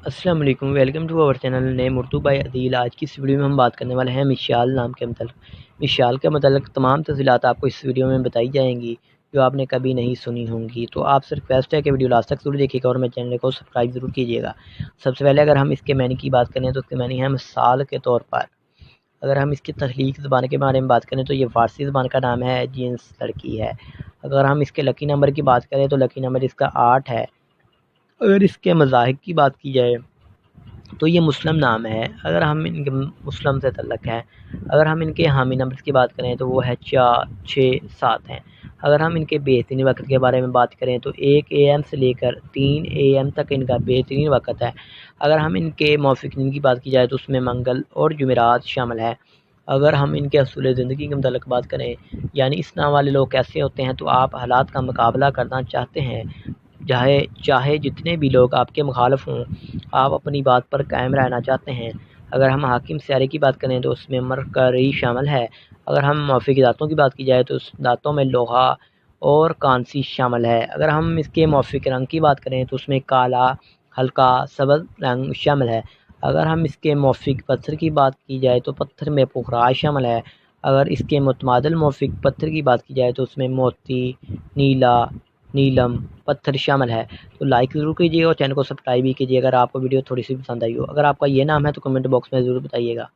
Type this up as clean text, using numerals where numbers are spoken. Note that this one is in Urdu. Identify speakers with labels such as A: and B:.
A: السلام علیکم، welcome to our channel name Urdu by Adeel. آج کی اس ویڈیو میں ہم بات کرنے والے ہیں مشال نام کے متعلق۔ مشال کے متعلق تمام تفصیلات آپ کو اس ویڈیو میں بتائی جائیں گی جو آپ نے کبھی نہیں سنی ہوں گی، تو آپ سے ریکویسٹ ہے کہ ویڈیو لاسٹ تک ضرور دیکھیے گا اور میرے چینل کو سبسکرائب ضرور کیجیے گا۔ سب سے پہلے اگر ہم اس کے معنی کی بات کریں تو اس کے معنی ہے مثال کے طور پر۔ اگر ہم اس کی تخلیق زبان کے بارے میں بات کریں تو یہ فارسی زبان کا نام ہے، جنس لڑکی ہے۔ اگر ہم اس کے لکی نمبر کی بات کریں تو لکی نمبر اس کا 8 ہے۔ اگر اس کے مذاہب کی بات کی جائے تو یہ مسلم نام ہے، اگر ہم ان کے مسلم سے تعلق ہے۔ اگر ہم ان کے حامی نمبر کی بات کریں تو وہ ہے 4 6 7 ہیں۔ اگر ہم ان کے بہترین وقت کے بارے میں بات کریں تو 1 AM سے لے کر 3 AM تک ان کا بہترین وقت ہے۔ اگر ہم ان کے موافق دن کی بات کی جائے تو اس میں منگل اور جمعرات شامل ہے۔ اگر ہم ان کے اصول زندگی کے متعلق بات کریں، یعنی اس نام والے لوگ کیسے ہوتے ہیں، تو آپ حالات کا مقابلہ کرنا چاہتے ہیں، چاہے جتنے بھی لوگ آپ کے مخالف ہوں، آپ اپنی بات پر قائم رہنا چاہتے ہیں۔ اگر ہم حاکم سیارے کی بات کریں تو اس میں مرکری شامل ہے۔ اگر ہم موافق دانتوں کی بات کی جائے تو اس دانتوں میں لوہا اور کانسی شامل ہے۔ اگر ہم اس کے موافق رنگ کی بات کریں تو اس میں کالا، ہلکا سبز رنگ شامل ہے۔ اگر ہم اس کے موافق پتھر کی بات کی جائے تو پتھر میں پخراج شامل ہے۔ اگر اس کے متبادل موافق پتھر کی بات کی جائے تو اس میں موتی، نیلا، نیلم پتھر شامل ہے۔ تو لائک ضرور کیجیے اور چینل کو سبسکرائب بھی کیجیے اگر آپ کو ویڈیو تھوڑی سی پسند آئی ہو۔ اگر آپ کا یہ نام ہے تو کمنٹ باکس میں ضرور بتائیے گا۔